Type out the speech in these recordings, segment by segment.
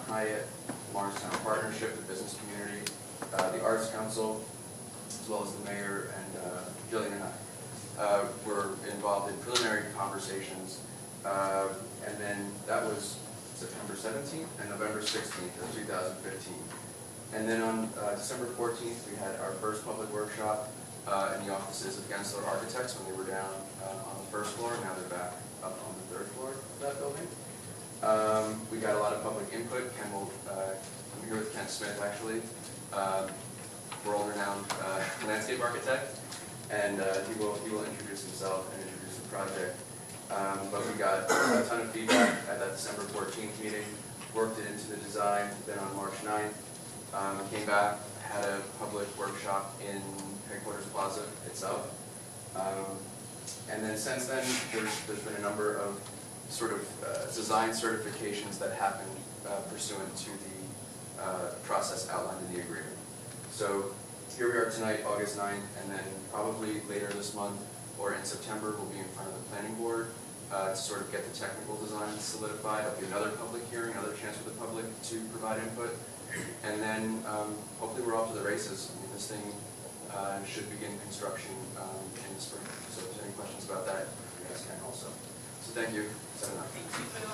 Hyatt, Morristown Partnership, the business community, the Arts Council, as well as the mayor and Jillian and I were involved in preliminary conversations, and then that was September 17th and November 16th of 2015. And then on December 14th, we had our first public workshop in the offices of Gensler Architects when they were down on the first floor. Now they're back up on the third floor of that building. We got a lot of public input. I'm here with Kent Smith, actually, world-renowned landscape architect, and he will introduce himself and introduce the project. But we got a ton of feedback at that December 14th meeting, worked it into the design. Then on March 9th, came back, had a public workshop in Headquarters Plaza itself. And then since then, there's been a number of sort of design certifications that happened pursuant to the process outlined in the agreement. So here we are tonight, August 9th, and then probably later this month or in September, we'll be in front of the planning board to sort of get the technical design solidified. There'll be another public hearing, another chance for the public to provide input. And then hopefully we're off to the races. I mean, this thing should begin construction in the spring. So if there's any questions about that, you guys can also. So thank you. Thank you, Phil.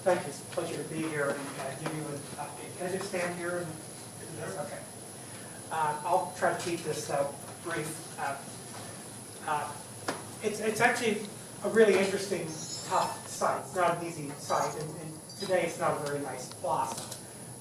Thank you. It's a pleasure to be here and give you an update. Can I just stand here? And do this? Okay. I'll try to keep this brief. It's actually a really interesting, tough site. It's not an easy site, and today it's not a very nice plaza.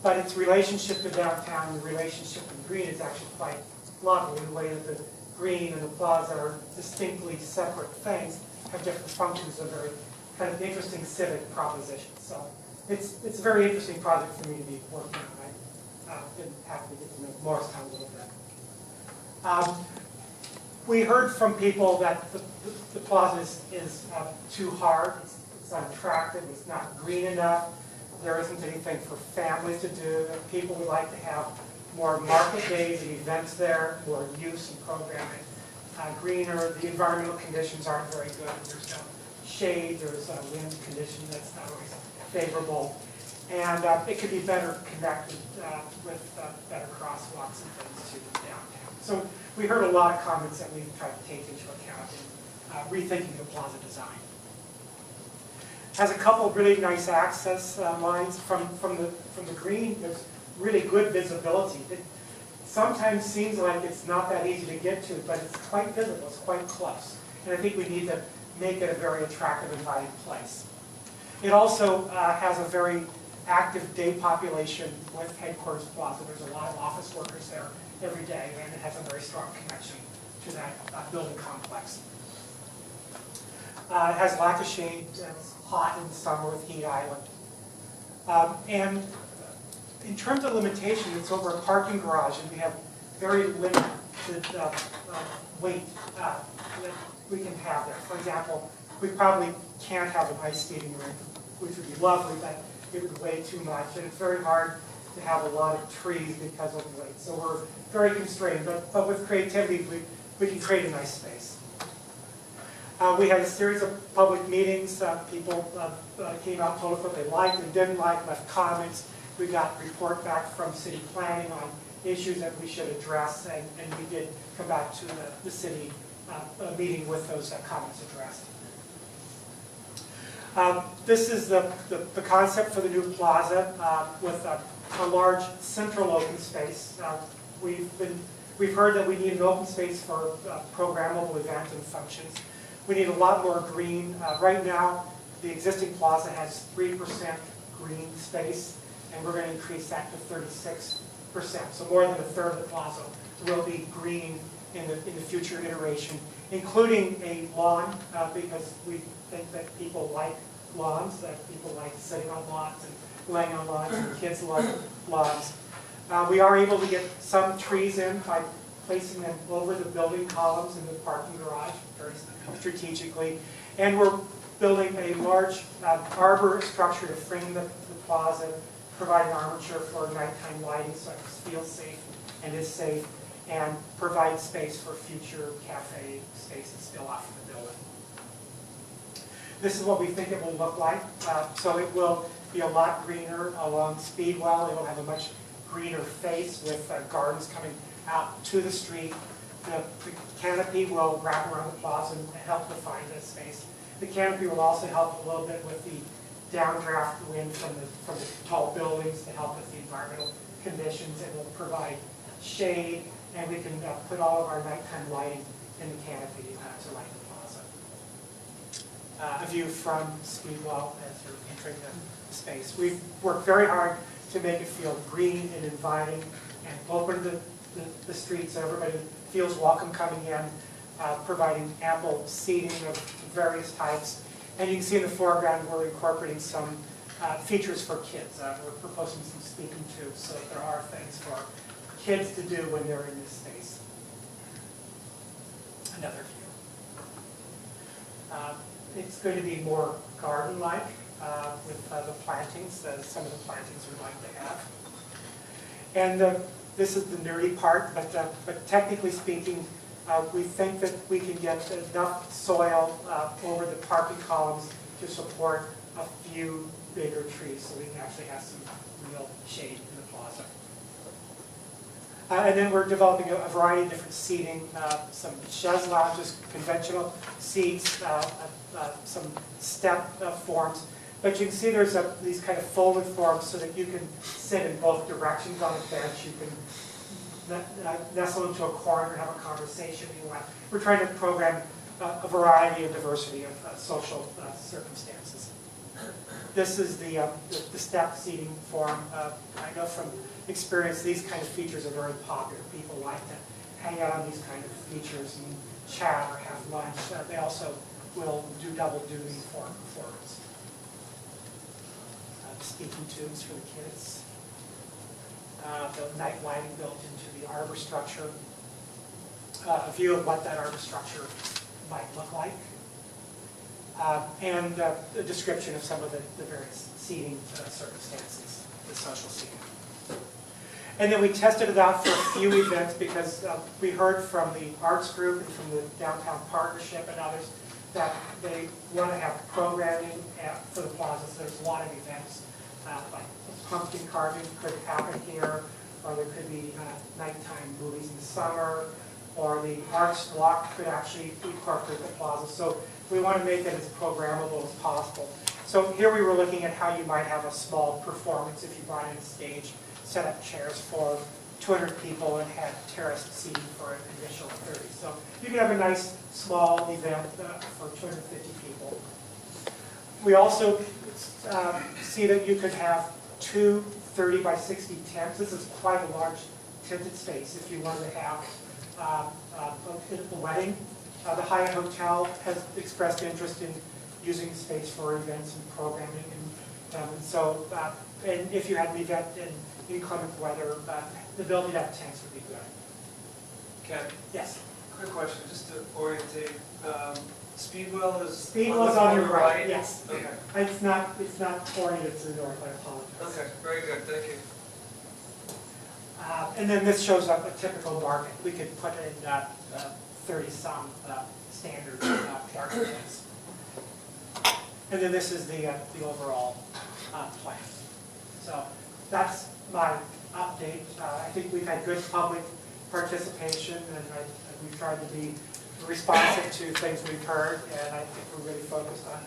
But its relationship to downtown and the relationship to the green is actually quite lovely. The way that the green and the plaza are distinctly separate things, have different functions, are very kind of interesting civic proposition. So it's a very interesting project for me to be working on. I've been happy to get to know Morristown a little bit. We heard from people that the plaza is too hard, it's unattractive, it's not green enough, there isn't anything for families to do, that people would like to have more market days and events there, more use and programming. Greener, the environmental conditions aren't very good, there's no shade, there's a wind condition that's not always favorable, and it could be better connected with better crosswalks and things to downtown. So we heard a lot of comments that we've tried to take into account in rethinking the plaza design. Has a couple of really nice access lines from the green. There's really good visibility. It sometimes seems like it's not that easy to get to, but it's quite visible, it's quite close. And I think we need to make it a very attractive, inviting place. It also has a very active day population with Headquarters Plaza. There's a lot of office workers there every day, and it has a very strong connection to that building complex. It has lack of shade. It's hot in the summer with heat island. And in terms of limitation, it's over a parking garage, and we have very limited weight that we can have there. For example, we probably can't have an ice skating rink, which would be lovely, but it would weigh too much, and it's very hard to have a lot of trees because of weight. So we're very constrained, but with creativity, we can create a nice space. We had a series of public meetings. People came out, told us what they liked and didn't like, left comments. We got a report back from city planning on issues that we should address, and we did come back to the city meeting with those comments addressed. This is the concept for the new plaza with a large central open space. We've heard that we need an open space for programmable events and functions. We need a lot more green. Right now, the existing plaza has 3% green space, and we're going to increase that to 36%. So more than a third of the plaza will be green in the future iteration, including a lawn, because we think that people like lawns, that people like sitting on lawns and laying on lawns, and kids like lawns. We are able to get some trees in by placing them over the building columns in the parking garage very strategically. And we're building a large arbor structure to frame the plaza, providing armature for nighttime lighting so it feels safe and is safe, and provide space for future cafe spaces still off of the building. This is what we think it will look like. So it will be a lot greener along Speedwell. It will have a much greener face with gardens coming out to the street. The canopy will wrap around the plaza and help define this space. The canopy will also help a little bit with the downdraft wind from the tall buildings to help with the environmental conditions. It will provide shade, and we can put all of our nighttime lighting in the canopy to light the plaza. A view from Speedwell as you're entering the space. We've worked very hard to make it feel green and inviting and open the streets so everybody feels welcome coming in, providing ample seating of various types. And you can see in the foreground we're incorporating some features for kids. We're proposing some speaking tubes so that there are things for kids to do when they're in this space. Another view. It's going to be more garden-like with the plantings, some of the plantings we'd like to have. And this is the nerdy part, but technically speaking, we think that we can get enough soil over the parking columns to support a few bigger trees, so we can actually have some real shade in the plaza. And then we're developing a variety of different seating, some chaise lounges, conventional seats, some step forms. But you can see there's these kind of folded forms so that you can sit in both directions on a bench. You can nestle into a corner and have a conversation if you want. We're trying to program a variety and diversity of social circumstances. This is the step seating form. I know from experience these kind of features are very popular. People like to hang out on these kind of features and chat or have lunch. They also will do double duty for performance. Speaking tubes for the kids. The night lighting built into the arbor structure. A view of what that arbor structure might look like. And a description of some of the various seating circumstances, the social seating. And then we tested it out for a few events because we heard from the arts group and from the Downtown Partnership and others that they want to have programming for the plaza. So there's a lot of events like pumpkin carving could happen here, or there could be nighttime movies in the summer, or the arts block could actually incorporate the plaza. So we want to make it as programmable as possible. So here we were looking at how you might have a small performance if you brought in a stage, set up chairs for 200 people and had terraced seating for an initial 30. So you can have a nice small event for 250 people. We also see that you could have 2 30 by 60 tents. This is quite a large tented space if you wanted to have a wedding. The Hyatt Hotel has expressed interest in using the space for events and programming. And so, and if you had an event in inclement weather, the ability to have tents would be good. Kevin, Yes. quick question, just to orientate. Speedwell is On your right. Yes. Okay. It's not oriented to the north. I apologize. Okay, very good, thank you. And then this shows up a typical market. We could put in 30-some standard market tents. And then this is the overall plan. So that's my update. I think we've had good public participation, and we've tried to be responsive to things we've heard, and I think we're really focused on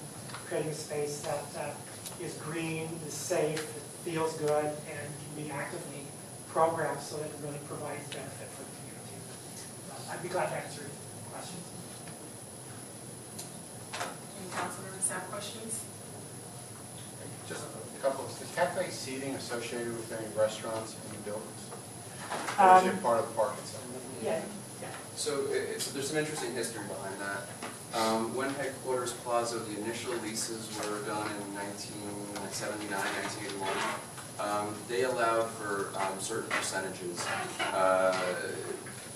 creating a space that is green, is safe, it feels good, and can be actively programmed so that it really provides benefit for the community. I'd be glad to answer questions. Any council members have questions? Just a couple. Is cafe seating associated with any restaurants in the buildings? Or is it part of the parking center? Yeah. So there's some interesting history behind that. When Headquarters Plaza, the initial leases were done in 1979, 1981, they allowed for certain percentages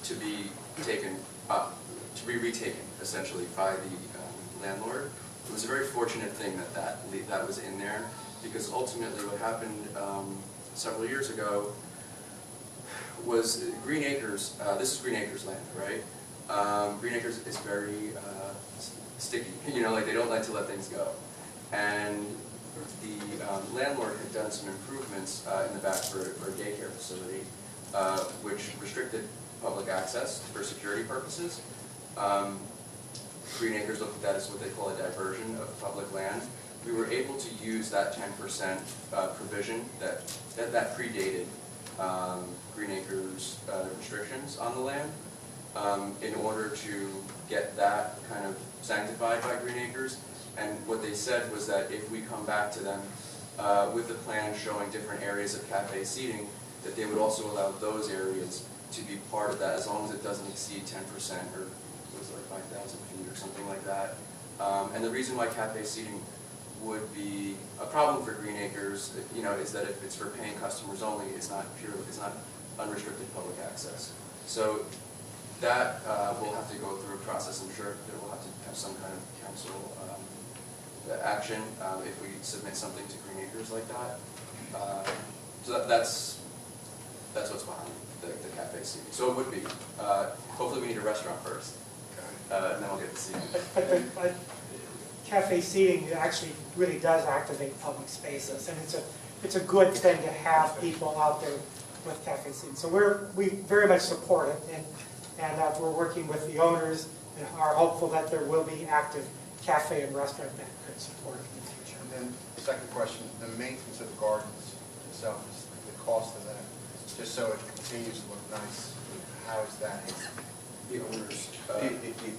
to be taken up, to be retaken, essentially, by the landlord. It was a very fortunate thing that was in there, because ultimately what happened several years ago was Green Acres, this is Green Acres land, right? Green Acres is very sticky like they don't like to let things go. And the landlord had done some improvements in the back for a daycare facility, which restricted public access for security purposes. Green Acres looked at that as what they call a diversion of public land. We were able to use that 10% provision that predated Green Acres restrictions on the land in order to get that kind of sanctified by Green Acres. And what they said was that if we come back to them with the plan showing different areas of cafe seating, that they would also allow those areas to be part of that as long as it doesn't exceed 10% or was it like 5,000 feet or something like that. And the reason why cafe seating would be a problem for Green Acres, is that if it's for paying customers only, it's not unrestricted public access. So that will have to go through a process. I'm sure that we'll have to have some kind of council action if we submit something to Green Acres like that. So that's what's behind the cafe seating. So it would be. Hopefully we need a restaurant first, and then we'll get the seating. But cafe seating actually really does activate public spaces, and it's a good thing to have people out there with cafe seating. So we very much support it, and we're working with the owners and are hopeful that there will be active cafe and restaurant that could support it in the future. And then the second question, the maintenance of the gardens itself, is the cost of that, just so it continues to look nice. How is that? The owners.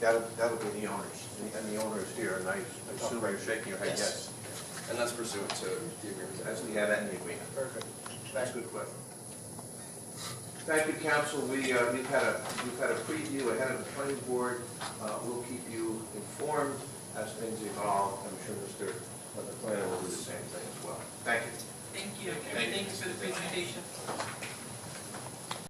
That'll be the owners, and the owners here are nice. I assume you're shaking your head, yes. And that's pursuant to the agreement. As we have that in the agreement. Perfect. That's a good question. Thank you, council. We've had a preview ahead of the planning board. We'll keep you informed as things evolve. I'm sure Mr. The planner will do the same thing as well. Thank you. Thank you. Thank you for the presentation.